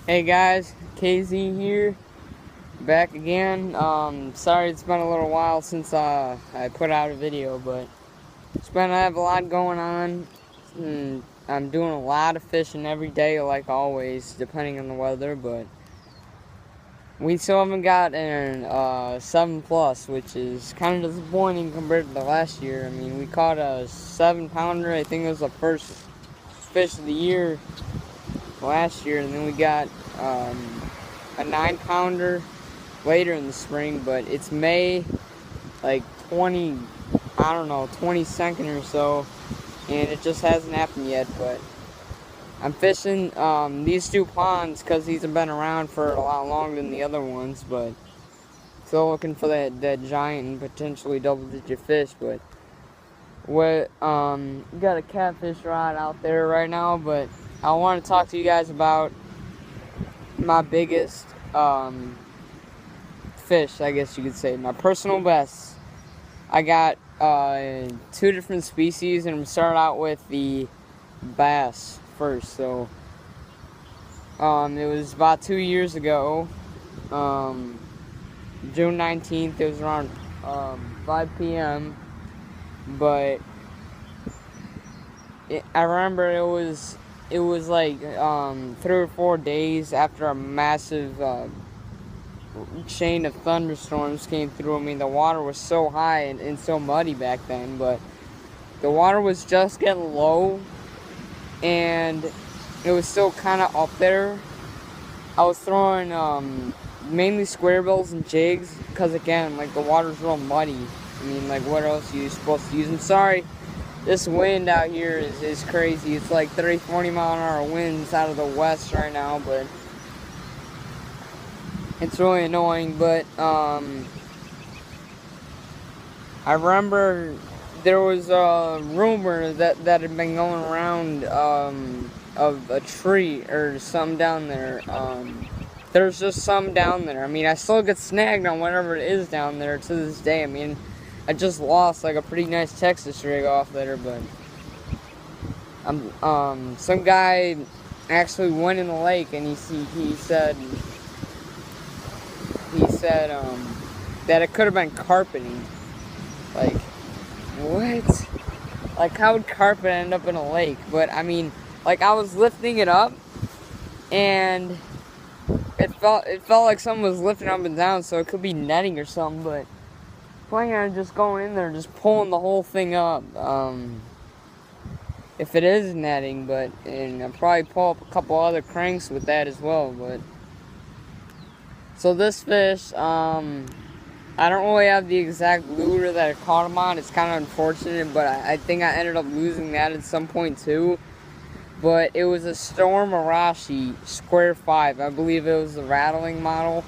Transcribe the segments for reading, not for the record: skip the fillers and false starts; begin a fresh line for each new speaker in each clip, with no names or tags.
Hey guys, KZ here, back again. Sorry it's been a little while since I put out a video, but I have a lot going on. And I'm doing a lot of fishing every day, like always, depending on the weather. But we still haven't got an 7+, which is kind of disappointing compared to the last year. I mean, we caught a 7-pounder. I think it was the first fish of the year last year, and then we got a 9-pounder later in the spring. But it's May, like 20, I don't know, 22nd or so, and it just hasn't happened yet. But I'm fishing these two ponds because these have been around for a lot longer than the other ones, but still looking for that giant and potentially double-digit fish. But what got a catfish rod out there right now, but I want to talk to you guys about my biggest fish, I guess you could say, my personal best. I got two different species, and I'm starting out with the bass first. So it was about 2 years ago, June 19th. It was around 5 p.m. But I remember it was like 3 or 4 days after a massive chain of thunderstorms came through. I mean, the water was so high and so muddy back then, but the water was just getting low, and it was still kind of up there. I was throwing mainly square bills and jigs, because again, like, the water's real muddy. I mean, like, what else are you supposed to use? I'm sorry, this wind out here is crazy. It's like 30, 40 mile an hour winds out of the west right now, but it's really annoying. But I remember there was a rumor that had been going around of a tree or something down there. There's just some down there. I mean, I still get snagged on whatever it is down there to this day. I mean, I just lost like a pretty nice Texas rig off there, but some guy actually went in the lake, and he said that it could have been carpeting. Like, what? Like, how would carpet end up in a lake? But I mean, like, I was lifting it up, and it felt like someone was lifting up and down, so it could be netting or something. But planning on just going in there and just pulling the whole thing up. If it is netting, and I'll probably pull up a couple other cranks with that as well. But so this fish, I don't really have the exact lure that I caught him on. It's kind of unfortunate, but I think I ended up losing that at some point too. But it was a Storm Arashi Square 5. I believe it was the rattling model.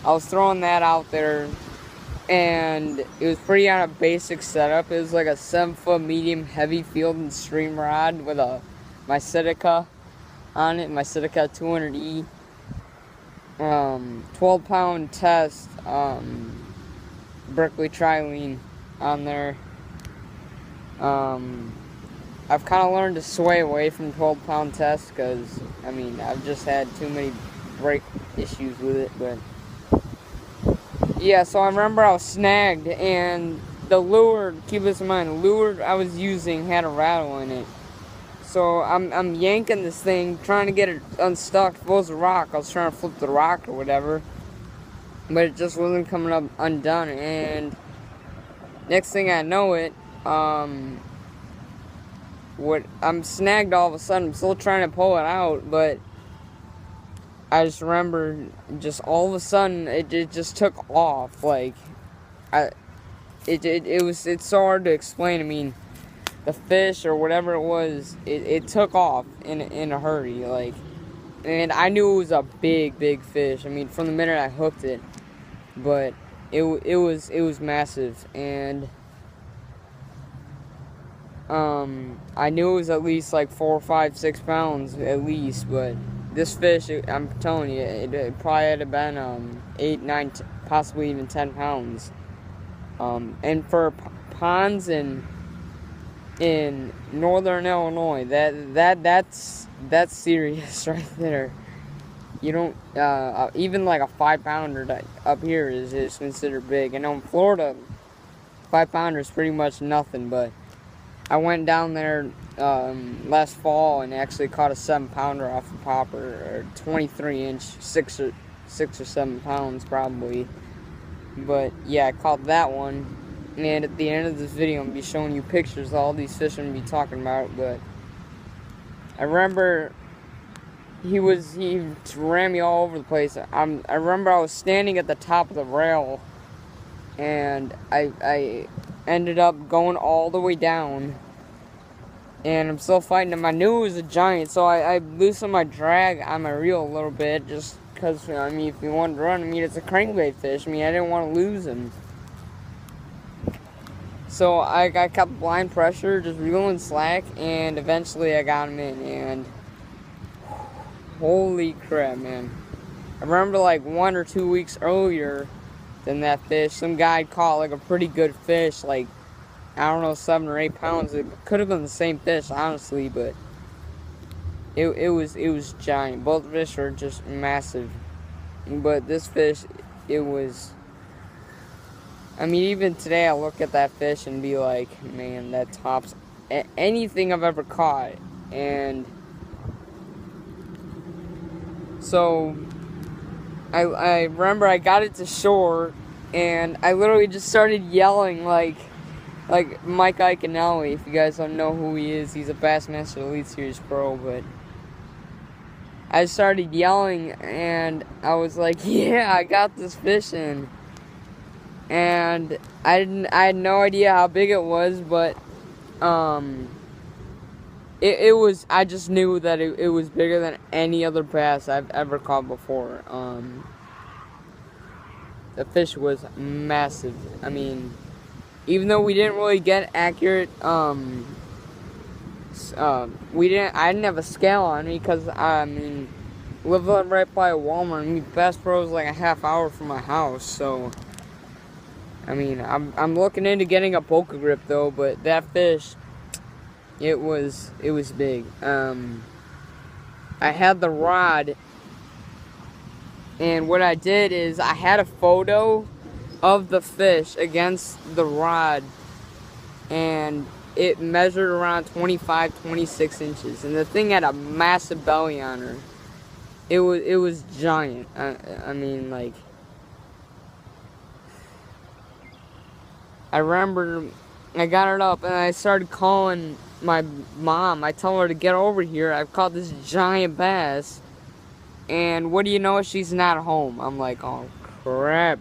I was throwing that out there, and it was pretty on a basic setup. It was like a 7-foot medium heavy field and stream rod with my Sitica on it, my Sitica 200E. 12-pound test, Berkeley Trilene on there. I've kind of learned to sway away from 12-pound tests, because, I mean, I've just had too many break issues with it. But yeah, so I remember I was snagged, and the lure, keep this in mind, the lure I was using had a rattle in it. So I'm yanking this thing, trying to get it unstuck. If it was a rock, I was trying to flip the rock or whatever, but it just wasn't coming up undone. And next thing I know it, I'm snagged all of a sudden. I'm still trying to pull it out, but I just remember, just all of a sudden it just took off. Like, it's so hard to explain. I mean, the fish or whatever it was, it took off in a hurry. Like, and I knew it was a big fish. I mean, from the minute I hooked it, but it was massive. And I knew it was at least like 4, 5, 6 pounds at least. But this fish, I'm telling you, it probably had to been 8, 9, possibly even 10 pounds. And for ponds in northern Illinois, that's serious right there. You don't, even like a 5-pounder up here is considered big. I know in Florida, 5-pounder is pretty much nothing, but I went down there last fall and actually caught a 7-pounder off a popper, or 23-inch, 6 or 7 pounds probably. But yeah, I caught that one. And at the end of this video, I'm gonna be showing you pictures of all these fish I'm gonna be talking about. But I remember he ran me all over the place. I remember I was standing at the top of the rail, and I ended up going all the way down, and I'm still fighting him. I knew it was a giant, so I loosened my drag on my reel a little bit, just because, I mean, if he wanted to run, I mean, it's a crankbait fish. I mean, I didn't want to lose him. So I kept blind pressure, just reeling slack, and eventually I got him in, and holy crap, man. I remember like 1 or 2 weeks earlier than that fish, some guy caught like a pretty good fish, like, I don't know, 7 or 8 pounds. It could have been the same fish, honestly, but it was giant. Both fish were just massive. But this fish, it was, I mean, even today I look at that fish and be like, man, that tops anything I've ever caught. And so I remember I got it to shore, and I literally just started yelling like Mike Iaconelli. If you guys don't know who he is, he's a Bassmaster Elite Series pro. But I started yelling, and I was like, yeah, I got this fish in. And I had no idea how big it was, but it was, I just knew that it was bigger than any other bass I've ever caught before. The fish was massive. I mean, even though we didn't really get accurate, I didn't have a scale on me, because, I mean, live right by a Walmart. I mean, Bass Pro is like a half hour from my house, so, I mean, I'm looking into getting a Boca grip though, but that fish, it was big. I had the rod, and what I did is I had a photo of the fish against the rod, and it measured around 25, 26 inches, and the thing had a massive belly on her. It was giant. I mean, like, I remember I got it up and I started calling my mom. I told her to get over here. I've caught this giant bass. And what do you know? She's not home. I'm like, oh crap.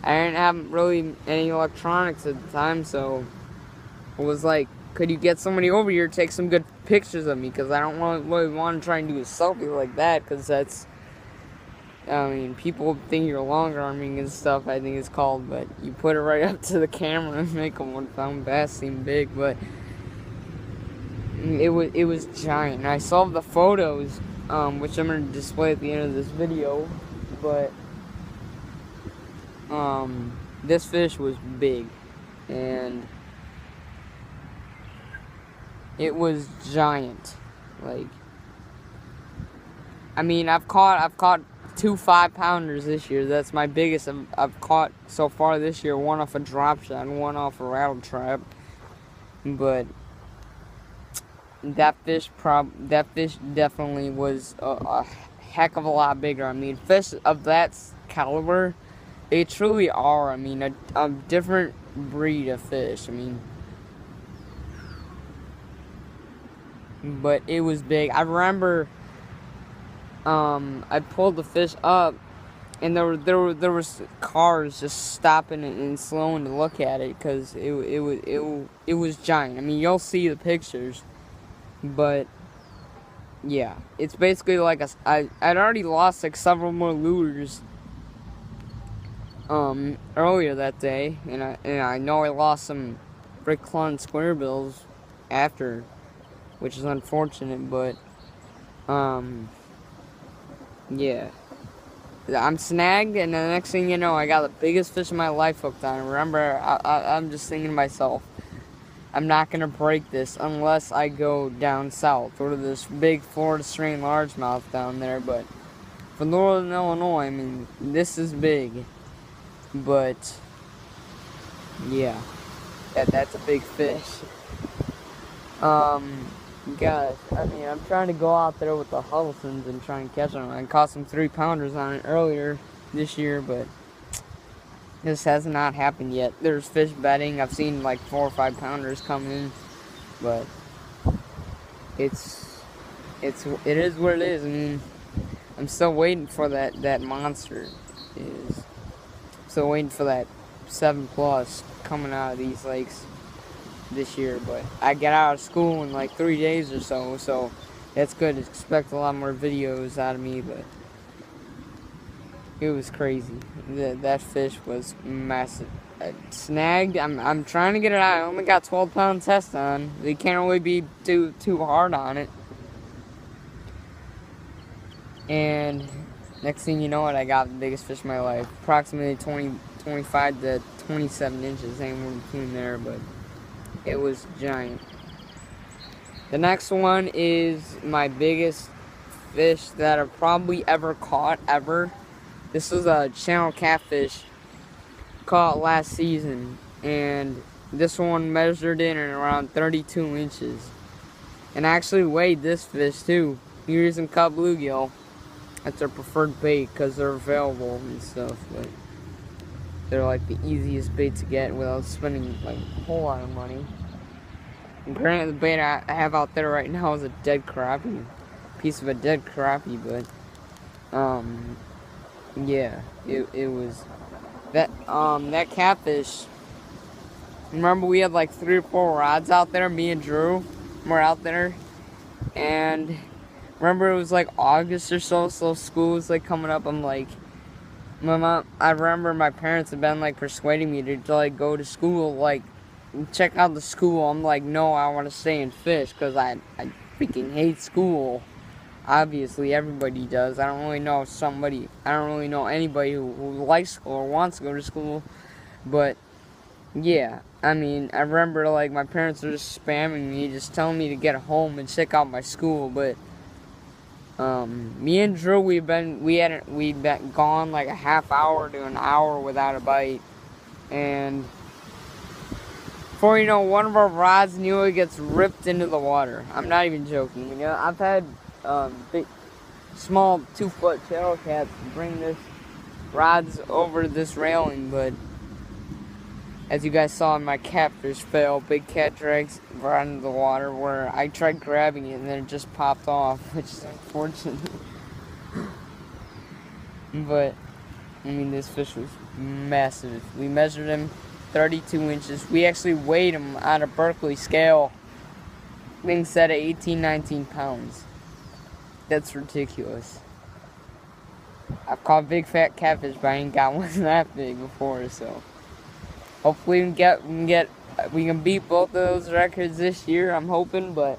I didn't have really any electronics at the time, so I was like, could you get somebody over here to take some good pictures of me? Because I don't really want to try and do a selfie like that, because that's, I mean, people think you're long arming and stuff, I think it's called, but you put it right up to the camera and make a 1-pound bass seem big. But it was giant. And I saw the photos, which I'm going to display at the end of this video, but this fish was big, and it was giant. Like, I mean, I've caught 2 5-pounders this year. That's my biggest I've caught so far this year. One off a drop shot and one off a rattle trap. But that fish definitely was a heck of a lot bigger. I mean, fish of that caliber, they truly are, I mean, a different breed of fish. I mean, but it was big. I remember I pulled the fish up, and there was cars just stopping and slowing to look at it, because it was giant. I mean, you'll see the pictures, but yeah, it's basically like I'd already lost like several more lures earlier that day, and I know I lost some brick claw and square bills after, which is unfortunate, but yeah, I'm snagged, and the next thing you know, I got the biggest fish of my life hooked on. Remember, I'm just thinking to myself, I'm not gonna break this unless I go down south, or to this big Florida strain largemouth down there. But For Northern Illinois, I mean, this is big. But, yeah, that's a big fish. Guys, I mean, I'm trying to go out there with the Huddlesons and try and catch them. I caught some 3-pounders on it earlier this year, but this has not happened yet. There's fish bedding. I've seen like 4 or 5-pounders come in, but it is what it is. I mean, I'm still waiting for that monster. Still waiting for that 7+ coming out of these lakes this year, but I get out of school in like 3 days or so that's good. Expect a lot more videos out of me, but it was crazy. That fish was massive. Snagged. I'm trying to get it out. I only got 12-pound test on. They can't really be too hard on it. And next thing you know, I got the biggest fish of my life. Approximately 25 to 27 inches, anywhere between there, but it was giant. The next one is my biggest fish that I've probably ever caught, ever. This was a channel catfish caught last season, and this one measured in at around 32 inches. And I actually weighed this fish too. You're using cut bluegill. That's their preferred bait because they're available and stuff, but they're like the easiest bait to get without spending like a whole lot of money. And currently the bait I have out there right now is a dead crappie. Piece of a dead crappie, but yeah, it was that catfish. Remember we had like 3 or 4 rods out there, me and Drew were out there, and remember it was like August or so school was like coming up. I'm like, I remember my parents had been like persuading me to like go to school, like check out the school. I'm like, no, I want to stay and fish because I freaking hate school. Obviously, everybody does. I don't really know anybody who likes school or wants to go to school. But yeah, I mean, I remember like my parents were just spamming me, just telling me to get home and check out my school. But me and Drew, we'd been gone like a half hour to an hour without a bite, and before you know, one of our rods nearly gets ripped into the water. I'm not even joking. You know, I've had big, small 2-foot channel cats bring this rods over this railing, but as you guys saw in my catfish fail, big cat drags right into the water where I tried grabbing it and then it just popped off, which is unfortunate. But, I mean, this fish was massive. We measured him 32 inches. We actually weighed him on a Berkeley scale. Thing said at 18, 19 pounds. That's ridiculous. I've caught big fat catfish, but I ain't got one that big before, so hopefully we can beat both of those records this year. I'm hoping, but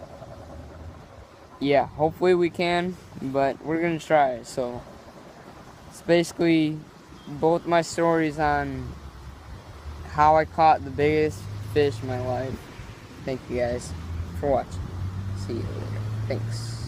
yeah, hopefully we can, but we're gonna try. So it's basically both my stories on how I caught the biggest fish in my life. Thank you guys for watching. See you later. Thanks.